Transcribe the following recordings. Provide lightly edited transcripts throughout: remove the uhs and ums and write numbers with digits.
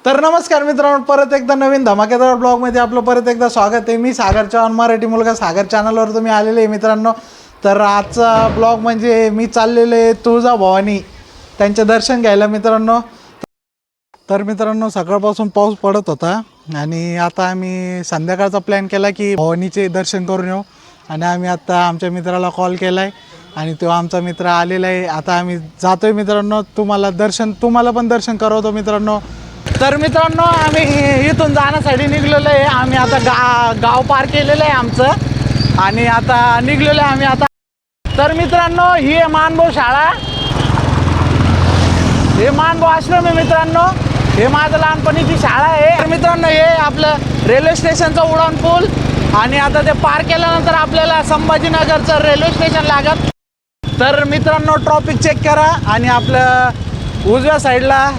तर नमस्कार मित्रांनो, परत एकदा नवीन धमाकेदार ब्लॉगमध्ये आपलं परत एकदा स्वागत आहे. मी सागर चव्हाण, मराठी मुलगा. सागर चॅनलवर तुम्ही आलेले आहे मित्रांनो. तर आजचा ब्लॉग म्हणजे मी चाललेलो आहे तुळजाभवानी त्यांचे दर्शन घ्यायला मित्रांनो. तर मित्रांनो, सकाळपासून पाऊस पडत होता आणि आता आम्ही संध्याकाळचा प्लॅन केला की भवानीचे दर्शन करून येऊ. आणि आम्ही आता आमच्या मित्राला कॉल केला आहे आणि तो आमचा मित्र आलेला आहे. आता आम्ही जातोय मित्रांनो, तुम्हाला पण दर्शन करवतो मित्रांनो. तर मित्रांनो, आम्ही इथून जाण्यासाठी निघलेलो आहे. आम्ही आता गाव पार केलेलं आहे आमचं आणि आता निघलेलो आहे आम्ही आता. तर मित्रांनो, ही आहे मानभाऊ शाळा, हे मानभाऊ आश्रम आहे मित्रांनो. हे माझं लहानपणीची शाळा आहे. तर मित्रांनो, हे आपलं रेल्वे स्टेशनचं उड्डाण पूल आणि आता ते पार केल्यानंतर आपल्याला संभाजीनगरचं रेल्वे स्टेशन लागत. तर मित्रांनो, ट्रॉफिक चेक करा आणि आपलं उजव्या साईडला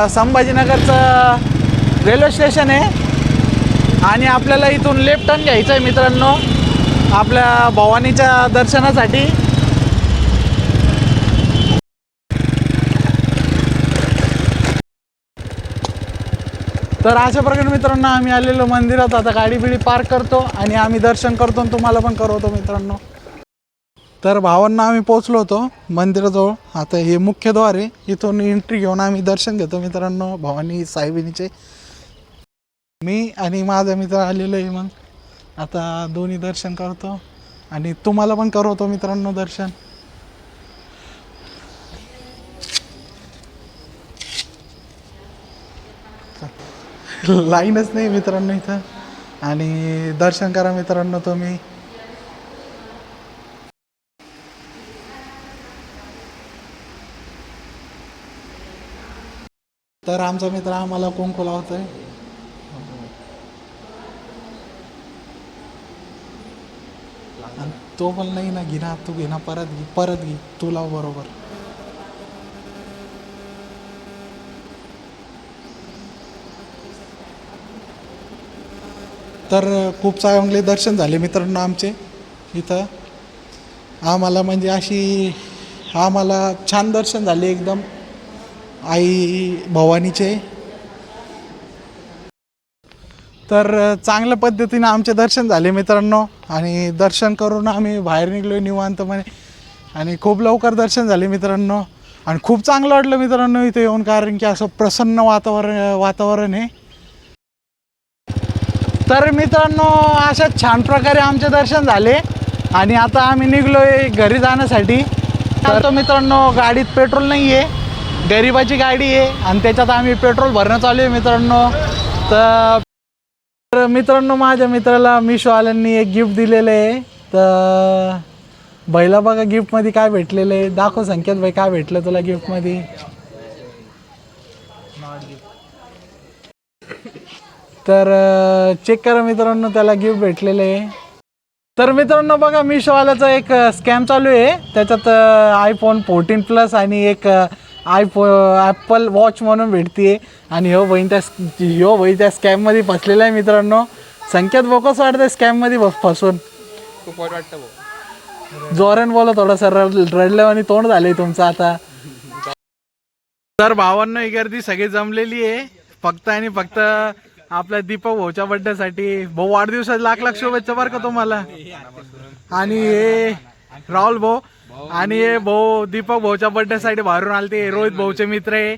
संभाजीनगरचं रेल्वे स्टेशन आहे आणि आपल्याला इथून लेफ्ट टर्न घ्यायचं आहे मित्रांनो आपल्या भवानीच्या दर्शनासाठी. तर अशा प्रकारे मित्रांनो आम्ही आलेलो मंदिरात. आता गाडी बिडी पार्क करतो आणि आम्ही दर्शन करतो आणि तुम्हाला पण करवतो मित्रांनो. तर भावांना आम्ही पोचलो होतो मंदिराजवळ. आता हे मुख्य द्वार आहे, इथून एंट्री घेऊन आम्ही दर्शन घेतो मित्रांनो भवानी साहेबिनीचे. मी आणि माझा मित्र आलेलो आहे. मग आता दोन्ही दर्शन करतो आणि तुम्हाला पण करवतो मित्रांनो दर्शन. लाईनच नाही मित्रांनो इथं. आणि दर्शन करा मित्रांनो तुम्ही. तर आमचा मित्र आम्हाला कुंकू लावतोय. आणि तो पण नाही ना, घे ना तू, घे ना, परत घे तू लाव बरोबर. तर खूप चांगले दर्शन झाले मित्रांनो आमचे इथं. आम्हाला छान दर्शन झाले एकदम आई भवानीचे. तर चांगल्या पद्धतीने आमचे दर्शन झाले मित्रांनो आणि दर्शन करून आम्ही बाहेर निघलो निवांतपणे आणि खूप लवकर दर्शन झाले मित्रांनो. आणि खूप चांगलं वाटलं मित्रांनो इथे येऊन, कारण की असं प्रसन्न वातावरण आहे. तर मित्रांनो, अशा छान प्रकारे आमचे दर्शन झाले आणि आता आम्ही निघलो आहे घरी जाण्यासाठी. तर मित्रांनो, गाडीत पेट्रोल नाही आहे, गरिबाची गाडी आहे आणि त्याच्यात आम्ही पेट्रोल भरणं चालू आहे मित्रांनो. तर मित्रांनो, माझ्या मित्राला मिशोवाल्यांनी एक गिफ्ट दिलेलं आहे. तर बैला बघा गिफ्टमध्ये काय भेटलेलं आहे. दाखव संकेत भाई, काय भेटलं तुला गिफ्टमध्ये. तर चेक करा मित्रांनो, त्याला गिफ्ट भेटलेलं आहे. तर मित्रांनो बघा, मिशोवाल्याचा एक स्कॅम चालू आहे. त्याच्यात iPhone 14 प्लस आणि एक ॲपल वॉच म्हणून भेटते. आणि ह्यो बहीण त्या स्कॅममध्ये फसलेला आहे मित्रांनो. संकेत भाऊ कसं वाटतं स्कॅममध्ये फसून? खूप वाईट वाटतं भाऊ. जोरान बोला थोडंसं, रडलं आणि तोंड झालंय तुमचं आता. तर भावांना ही गर्दी सगळी जमलेली आहे फक्त आणि फक्त आपल्या दीपक भाऊच्या बड्डेसाठी. भाऊ वाढदिवसात लाख शुभेच्छा बरं का तुम्हाला. आणि हे राहुल भाऊ आणि हे भाऊ दीपक भाऊच्या बड्डेसाठी बाहेरून आलते. रोहित भाऊचे मित्र आहे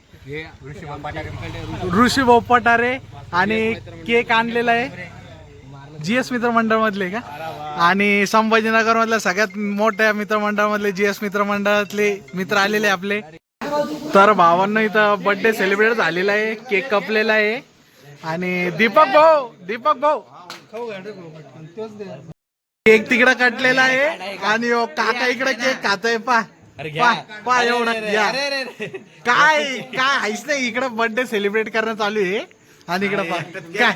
ऋषी भाऊ पटारे आणि केक आणलेला आहे GS मित्रमंडळ मधले का. आणि संभाजीनगर मधल्या सगळ्यात मोठ्या मित्रमंडळामधले GS मित्रमंडळातले मित्र आलेले आपले. तर भावांना इथं बर्थडे सेलिब्रेट झालेला आहे, केक कापलेला आहे. आणि दीपक भाऊ केक तिकडं कटलेला आहे आणि काका इकडे केक खातोय. पा एवढा काय आहेच नाही. इकडं बर्थडे सेलिब्रेट करणं चालू आहे आणि इकडं काय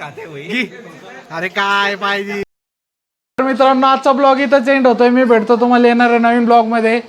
अरे काय पाहिजे. तर मित्रांनो, आजचा ब्लॉग इथंच एंड होतोय. मी भेटतो तुम्हाला येणाऱ्या नवीन ब्लॉग मध्ये.